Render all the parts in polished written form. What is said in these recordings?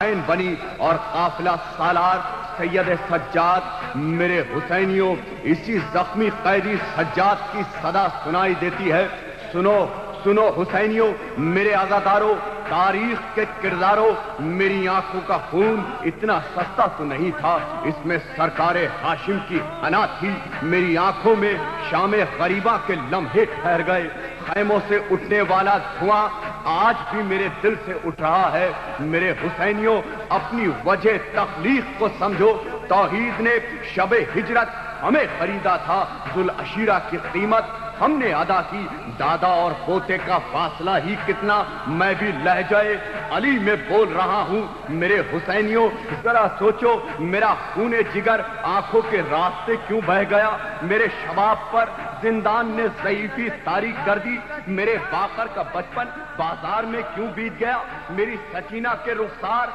حسین بنی اور قافلہ سالار سید سجاد میرے حسینیوں اسی زخمی قیدی سجاد کی صدا سنائی دیتی ہے۔ سنو سنو حسینیوں، میرے عزاداروں، تاریخ کے کرداروں، میری آنکھوں کا خون اتنا سستا تو نہیں تھا، اس میں سرکار ہاشم کی حنا تھی۔ میری آنکھوں میں شام غریبہ کے لمحے ٹھہر گئے۔ خیموں سے اٹھنے والا دھواں آج بھی میرے دل سے اٹھ رہا ہے۔ میرے حسینیوں، اپنی وجہ تخلیق کو سمجھو۔ توحید نے شب ہجرت ہمیں خریدا تھا، ذوالعشیرہ کی قیمت ہم نے ادا کی۔ دادا اور پوتے کا فاصلہ ہی کتنا، میں بھی لہجہ علی میں بول رہا ہوں۔ میرے حسینیوں، ذرا سوچو، میرا خون جگر آنکھوں کے راستے کیوں بہہ گیا؟ میرے شباب پر زندان نے ضعیفی طاری کر دی۔ میرے باقر کا بچپن بازار میں کیوں بیت گیا؟ میری سکینہ کے رخسار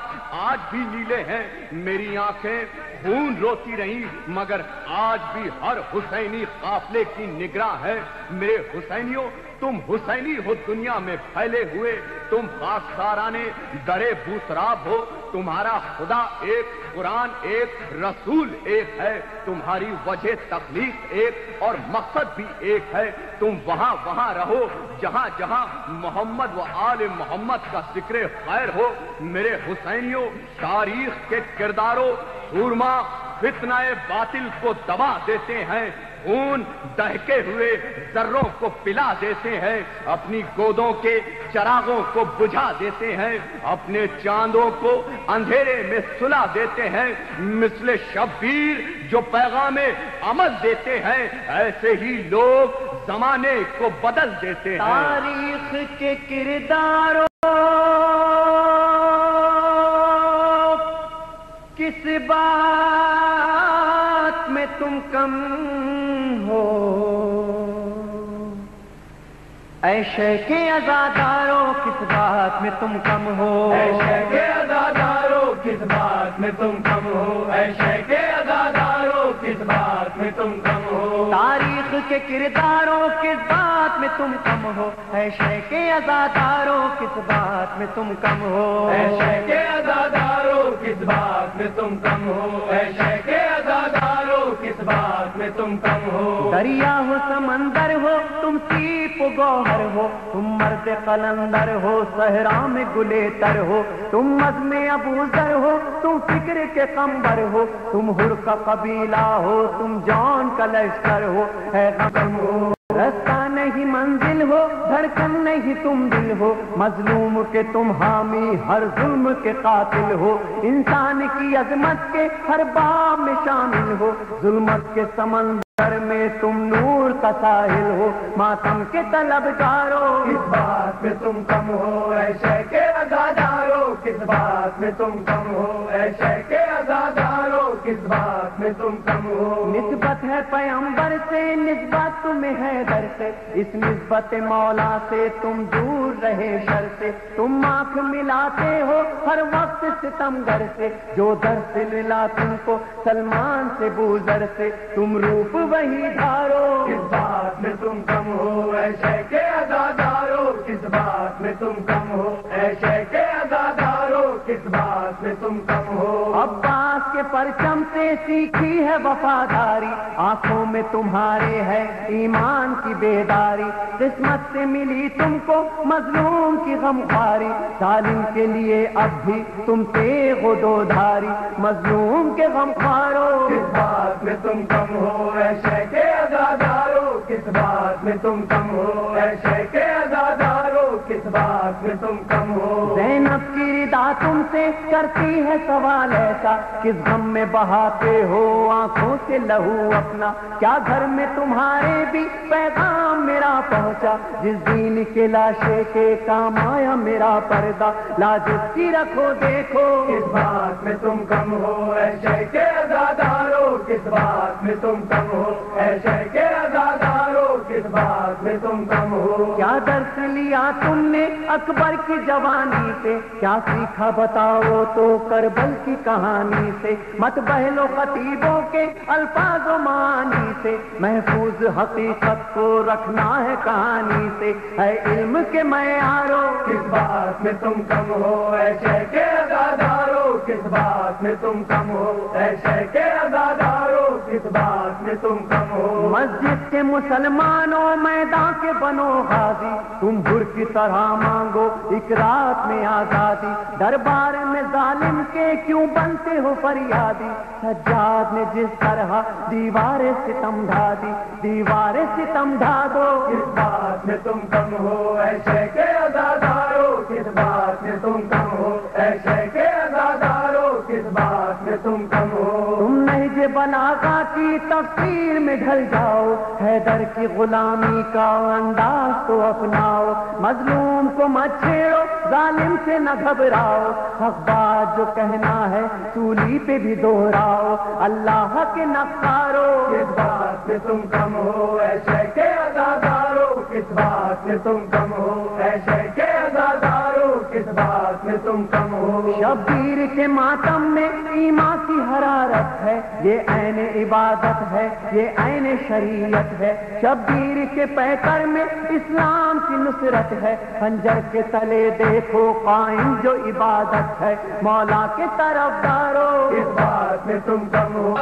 آج بھی نیلے ہیں۔ میری آنکھیں خون روتی رہیں، مگر آج بھی ہر حسینی قافلے کی نگراں ہے۔ میرے حسینیوں، تم حسینی ہو دنیا میں پھیلے ہوئے، تم خاکسارانے درے بوسراب ہو۔ تمہارا خدا ایک، قرآن ایک، رسول ایک ہے، تمہاری وجہ تخلیق ایک اور مقصد بھی ایک ہے۔ تم وہاں وہاں رہو جہاں جہاں محمد و آل محمد کا ذکر خیر ہو۔ میرے حسینیوں، تاریخ کے کرداروں، سورما فتنہ باطل کو دبا دیتے ہیں، خون دہکے ہوئے ذروں کو پلا دیتے ہیں، اپنی گودوں کے چراغوں کو بجھا دیتے ہیں، اپنے چاندوں کو اندھیرے میں سلا دیتے ہیں۔ مثل شبیر جو پیغام عمل دیتے ہیں، ایسے ہی لوگ زمانے کو بدل دیتے ہیں۔ تاریخ کے کرداروں کس بات میں تم کم ہو؟ اے شیخ عزاداروں کس بات میں تم کم ہو؟ اے شیخ عزاداروں کس بات میں تم کم ہو؟ اے شیخ عزاداروں کس بات میں تم کم ہو؟ تاریخ کے کرداروں کس بات میں تم کم ہو؟ اے شیخ عزاداروں کس بات میں تم کم ہو؟ اے شیخ عزاداروں کس بات میں تم کم ہو؟ اے شیخ عزاداروں کس بات میں تم کم ہو؟ دریا ہو سمندر ہو تم سیپ و گوہر ہو، تم مرد قلندر ہو صحرا میں گلے تر ہو، تم عزم ابو ذر ہو، تم فکر کے قمبر ہو، تم ہر کا قبیلہ ہو، تم جان کا لشکر ہو، ہے غم ہو رستہ نہیں منزل ہو، دھڑکن نہیں تم دل ہو، مظلوم کے تم حامی ہر ظلم کے قاتل ہو، انسان کی عظمت کے ہر باب میں شامل ہو، ظلمت کے سمندر میں تم نور کا ساحل ہو، ماتم کے طلبگاروں کس بات میں تم کم ہو؟ اے شیخ عزاداروں کس بات میں تم کم ہو؟ اے شیخ عزاداروں کس بات میں تم کم ہو؟ نسبت ہے پیغمبر سے، نسبت تمہیں ہے در سے، اس نسبت مولا سے تم دور رہے شر سے، تم آنکھ ملاتے ہو ہر وقت ستمگر سے، جو در سے ملا تم کو سلمان سے بوذر سے، تم روپ وہی دھارو کس بات میں تم کم ہو؟ اے شیخ عزاداروں کس بات میں تم کم ہو؟ اے شیخ عزاداروں کس بات میں تم کم ہو؟ عباس کے پرچم سے سیکھی ہے وفاداری، آنکھوں میں تمہارے ہے ایمان کی بیداری، قسمت سے ملی تم کو مظلوم کی غمخواری، ظالم کے لیے اب بھی تم تیغ و دودھاری، مظلوم کے غمخواروں کس بات میں تم کم ہو؟ اے شیخ عزاداروں کس بات میں تم کم ہو؟ اے شیخ عزاداروں کس بات میں تم کم ہو؟ زینب کی ردا تم سے کرتی ہے سوال ایسا، کس غم میں بہاتے ہو آنکھوں سے لہو اپنا، کیا گھر میں تمہارے بھی پیغام میرا پہنچا، جس دین کے لاشے کے کام آیا میرا پردہ، لاج اس کی رکھو دیکھو کس بات میں تم کم ہو؟ اے شیخ عزاداروں کس بات میں تم کم ہو؟ اے شیخ عزاداروں کس بات میں تم کم ہو؟ کیا درس لیا تم نے اکبر کی جوانی سے، کیا سیکھا بتاؤ تو کربل کی کہانی سے، مت بہلو خطیبوں کے الفاظ و معانی سے، محفوظ حقیقت کو رکھنا ہے کہانی سے، ہے علم کے معیاروں کس بات میں تم کم ہو؟ اے شیخ عزاداروں کس بات میں تم کم ہو، اے شیخ عزادارو کس بات میں تم کم ہو۔ مسجد کے مسلمانوں میدان کے بنو غازی، تم بھر کی طرح مانگو ایک رات میں آزادی، دربار میں ظالم کے کیوں بنتے ہو فریادی، سجاد نے جس طرح دیوار ستم ڈھا دی، دیوار ستم ڈھا دو، کس بات میں تم کم ہو، اے شیخ عزادارو کس بات میں تم کم ہو، اے شیخ عزادارو کس بات میں تم کم ہو۔ تم نہج بلاغہ کی تفسیر میں ڈھل جاؤ، حیدر کی غلامی کا انداز تو اپناؤ، مظلوم کو مت چھیڑو ظالم سے نہ گھبراؤ، حق بات جو کہنا ہے سولی پہ بھی دوہراؤ، اللہ کے نقارو کس بات میں تم کم ہو، اے شیخ عزادارو کس بات میں تم کم ہو، اے شیخ عزادارو کس بات میں تم کم ہو۔ شبیر کے ماتم میں ایمان کی حرارت ہے، یہ عین عبادت ہے، یہ عین شریعت ہے، شبیر کے پیکر میں اسلام کی نصرت ہے، خنجر کے تلے دیکھو قائم جو عبادت ہے، مولا کے طرفدارو کس بات میں تم کم ہو،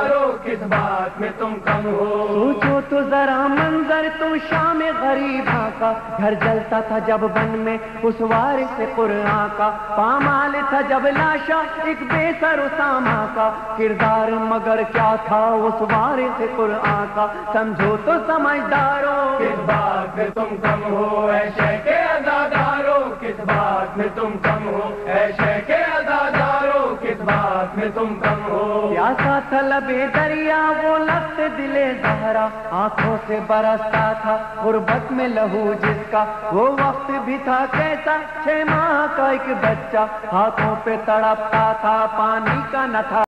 کس بات میں تم کم ہو۔ سوچو تو ذرا منظر تو شام غریباں کا، گھر جلتا تھا جب بن میں اس وارث قرآن کا، پامال تھا جب لاشا ایک بے سر اسامہ کا، کردار مگر کیا تھا اس وارث قرآن کا، سمجھو تو سمجھدارو کس بات میں تم کم ہو، اے شیخ عزادارو کس بات میں تم کم ہو، اے شیخ عزادارو کس بات میں تم کم ہو۔ پیاسا تھا لبے دریا وہ لفظ دل زہرا، آنکھوں سے برستا تھا غربت میں لہو جس کا، وہ وقت بھی تھا کیسا 6 ماہ کا ایک بچہ، ہاتھوں پہ تڑپتا تھا پانی کا نہ تھا